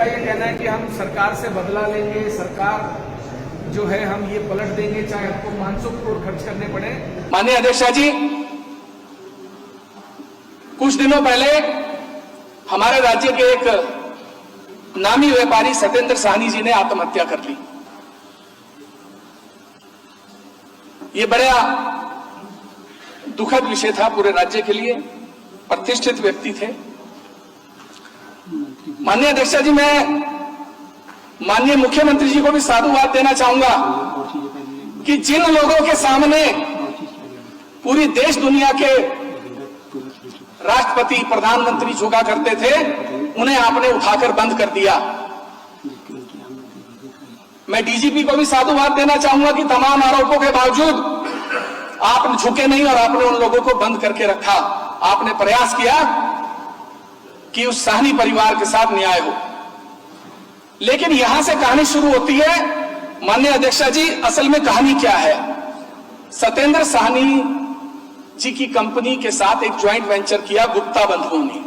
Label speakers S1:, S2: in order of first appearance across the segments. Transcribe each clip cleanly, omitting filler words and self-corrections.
S1: का ये कहना है कि हम सरकार से बदला लेंगे, सरकार जो है हम ये पलट देंगे, चाहे हमको 500 करोड़ खर्च करने पड़े।
S2: माननीय अध्यक्ष जी, कुछ दिनों पहले हमारे राज्य के एक नामी व्यापारी सत्येंद्र साहनी जी ने आत्महत्या कर ली। ये बड़ा दुखद विषय था पूरे राज्य के लिए, प्रतिष्ठित व्यक्ति थे। माननीय अध्यक्ष जी, मैं माननीय मुख्यमंत्री जी को भी साधुवाद देना चाहूंगा कि जिन लोगों के सामने पूरी देश दुनिया के राष्ट्रपति प्रधानमंत्री झुका करते थे, उन्हें आपने उठाकर बंद कर दिया। मैं डीजीपी को भी साधुवाद देना चाहूंगा कि तमाम आरोपों के बावजूद आप झुके नहीं और आपने उन लोगों को बंद करके रखा। आपने प्रयास किया कि उस साहनी परिवार के साथ न्याय हो। लेकिन यहां से कहानी शुरू होती है। माननीय अध्यक्ष जी, असल में कहानी क्या है? सत्येंद्र साहनी जी की कंपनी के साथ एक ज्वाइंट वेंचर किया गुप्ता बंधुओं ने।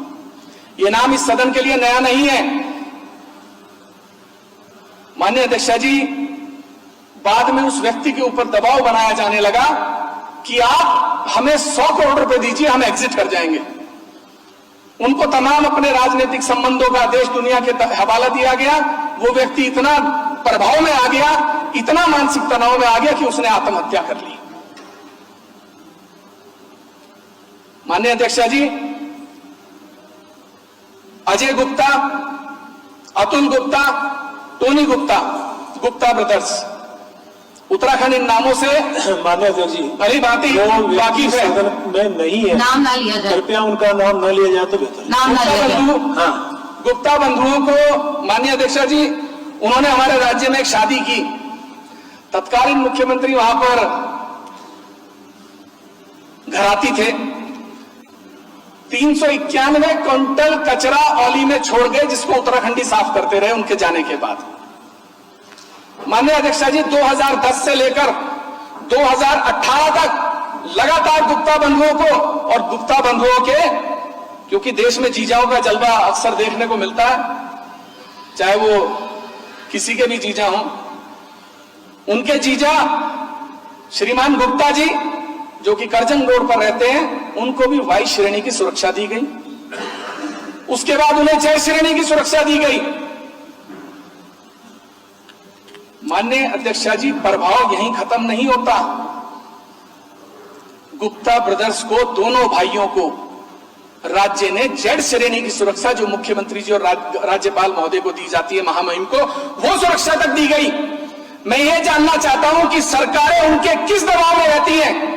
S2: यह नाम इस सदन के लिए नया नहीं है। माननीय अध्यक्ष जी, बाद में उस व्यक्ति के ऊपर दबाव बनाया जाने लगा कि आप हमें 100 करोड़ रुपए दीजिए, हम एग्जिट कर जाएंगे। उनको तमाम अपने राजनीतिक संबंधों का देश दुनिया के हवाला दिया गया। वो व्यक्ति इतना प्रभाव में आ गया, इतना मानसिक तनाव में आ गया कि उसने आत्महत्या कर ली। माननीय अध्यक्ष जी, अजय गुप्ता, अतुल गुप्ता, टोनी गुप्ता, गुप्ता ब्रदर्स, उत्तराखंड इन नामों से
S3: माननीय अध्यक्ष जी
S2: भली भांति वाकिफ है।
S3: में नहीं है,
S4: नाम ना लिया जाए,
S3: कृपया उनका नाम न लिया जाए तो बेहतर।
S4: नाम ना लिया जाए।
S3: हाँ,
S2: गुप्ता बंधुओं को माननीय अध्यक्ष जी, उन्होंने हमारे राज्य में एक शादी की। तत्कालीन मुख्यमंत्री वहां पर घराती थे। 391 क्विंटल कचरा औली में छोड़ गए, जिसको उत्तराखंडी साफ करते रहे उनके जाने के बाद। माननीय अध्यक्ष जी, 2010 से लेकर 2018 तक लगातार गुप्ता बंधुओं को और गुप्ता बंधुओं के, क्योंकि देश में जीजाओं का जलवा अक्सर देखने को मिलता है, चाहे वो किसी के भी जीजा हों, उनके जीजा श्रीमान गुप्ता जी जो कि करजन रोड पर रहते हैं, उनको भी वाई श्रेणी की सुरक्षा दी गई। उसके बाद उन्हें 6 श्रेणी की सुरक्षा दी गई। माननीय अध्यक्ष जी, प्रभाव यहीं खत्म नहीं होता। गुप्ता ब्रदर्स को, दोनों भाइयों को राज्य ने जेड श्रेणी की सुरक्षा, जो मुख्यमंत्री जी और राज्यपाल महोदय को दी जाती है, महामहिम को, वो सुरक्षा तक दी गई। मैं ये जानना चाहता हूं कि सरकारें उनके किस दबाव में रहती हैं?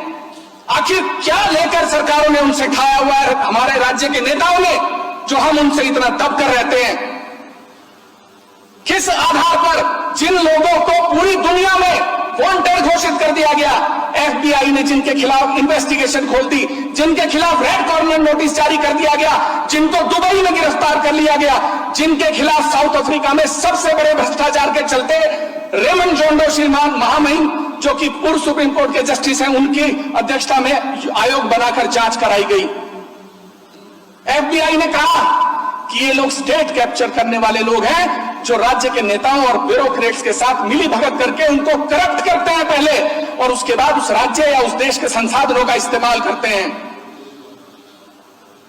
S2: आखिर क्या लेकर सरकारों ने उनसे खाया हुआ है, हमारे राज्य के नेताओं ने, जो हम उनसे इतना दब कर रहते हैं? किस आधार पर जिन लोगों को पूरी दुनिया में वांटेड घोषित कर दिया गया, एफबीआई ने जिनके खिलाफ इन्वेस्टिगेशन खोल दी, जिनके खिलाफ रेड कॉर्नर नोटिस जारी कर दिया गया, जिनको दुबई में गिरफ्तार कर लिया गया, जिनके खिलाफ साउथ अफ्रीका में सबसे बड़े भ्रष्टाचार के चलते रेमंड जोंडो श्रीमान महामहिम, जो कि पूर्व सुप्रीम कोर्ट के जस्टिस हैं, उनकी अध्यक्षता में आयोग बनाकर जांच कराई गई। एफबीआई ने कहा कि ये लोग स्टेट कैप्चर करने वाले लोग हैं, जो राज्य के नेताओं और ब्यूरोक्रेट्स के साथ मिली भगत करके उनको करप्ट करते हैं पहले, और उसके बाद उस राज्य या उस देश के संसाधनों का इस्तेमाल करते हैं।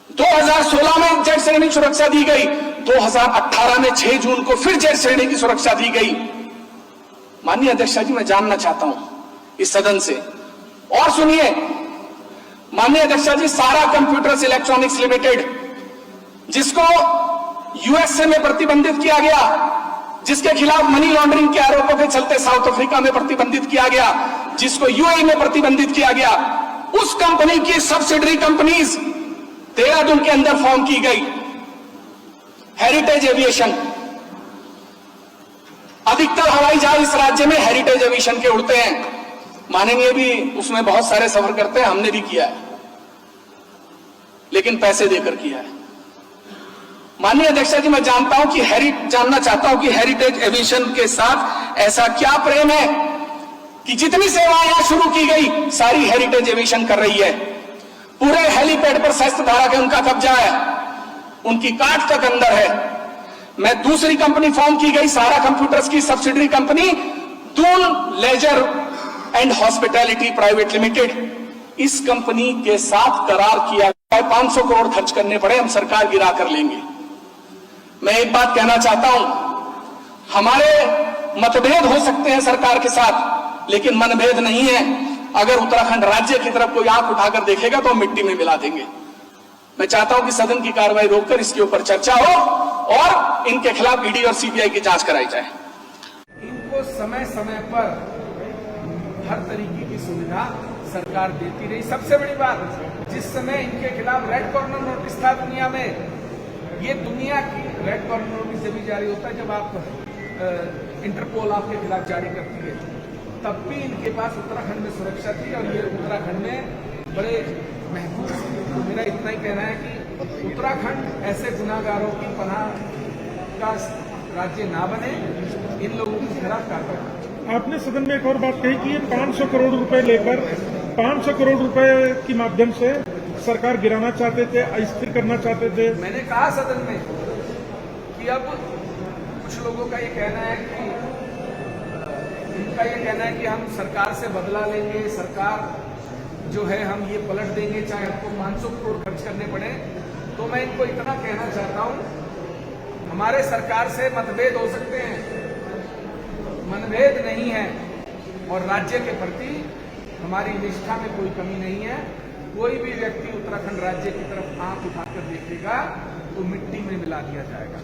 S2: 2016 में जेड श्रेणी की सुरक्षा दी गई, 2018 में 6 जून को फिर जेड श्रेणी की सुरक्षा दी गई। माननीय अध्यक्ष जी, मैं जानना चाहता हूं इस सदन से, और सुनिए माननीय अध्यक्ष जी, सारा कंप्यूटर्स इलेक्ट्रॉनिक्स लिमिटेड, जिसको यूएसए में प्रतिबंधित किया गया, जिसके खिलाफ मनी लॉन्ड्रिंग के आरोपों के चलते साउथ अफ्रीका में प्रतिबंधित किया गया, जिसको यूएई में प्रतिबंधित किया गया, उस कंपनी की सब्सिडरी कंपनीज देहरादून के अंदर फॉर्म की गई। हेरिटेज एविएशन, अधिकतर हवाई जहाज इस राज्य में हेरिटेज एविएशन के उड़ते हैं। माननीय भी उसमें बहुत सारे सफर करते हैं, हमने भी किया है, लेकिन पैसे देकर किया है। माननीय अध्यक्ष जी, मैं जानता हूं कि जानना चाहता हूं कि हेरिटेज एविएशन के साथ ऐसा क्या प्रेम है कि जितनी सेवाएं यहां शुरू की गई, सारी हेरिटेज एविएशन कर रही है। पूरे हेलीपैड पर शस्त्र धारा के उनका कब्जा है, उनकी काट तक अंदर है। मैं दूसरी कंपनी फॉर्म की गई, सारा कंप्यूटर्स की subsidiary company Doon leisure and hospitality private limited, इस कंपनी के साथ करार किया गया। 500 करोड़ खर्च करने पड़े, हम सरकार गिरा कर लेंगे। मैं एक बात कहना चाहता हूं, हमारे मतभेद हो सकते हैं सरकार के साथ, लेकिन मनभेद नहीं है। अगर उत्तराखंड राज्य की तरफ कोई आंख उठाकर देखेगा तो हम मिट्टी में मिला देंगे। मैं चाहता हूं कि सदन की कार्रवाई रोककर इसके ऊपर चर्चा हो और इनके खिलाफ ईडी और सीबीआई की जांच कराई जाए।
S1: इनको समय समय पर हर तरीके की सुविधा सरकार देती रही। सबसे बड़ी बात, जिस समय इनके खिलाफ रेड कॉर्नर नोटिस था दुनिया में, ये दुनिया की रेड कॉर्नर नोटिस जब भी जारी होता है जब आप इंटरपोल आपके खिलाफ जारी करती है, तब भी इनके पास उत्तराखंड में सुरक्षा थी और ये उत्तराखंड में बड़े महफूज थे। तो मेरा इतना ही कहना है कि उत्तराखंड ऐसे गुनाहगारों की पनाह का राज्य ना बने, इन लोगों के खिलाफ कार्रवाई।
S4: आपने सदन में एक और बात कही कि ये 500 करोड़ रुपए लेकर 500 करोड़ रुपए के माध्यम से सरकार गिराना चाहते थे, अस्थिर करना चाहते थे।
S1: मैंने कहा सदन में कि अब कुछ लोगों का ये कहना है कि इनका ये कहना है कि हम सरकार से बदला लेंगे, सरकार जो है हम ये पलट देंगे चाहे हमको 500 करोड़ खर्च करने पड़े। तो मैं इनको इतना कहना चाहता हूं, हमारे सरकार से मतभेद हो सकते हैं, मनभेद नहीं है, और राज्य के प्रति हमारी निष्ठा में कोई कमी नहीं है। कोई भी व्यक्ति उत्तराखंड राज्य की तरफ आंख उठाकर देखेगा तो मिट्टी में मिला दिया जाएगा।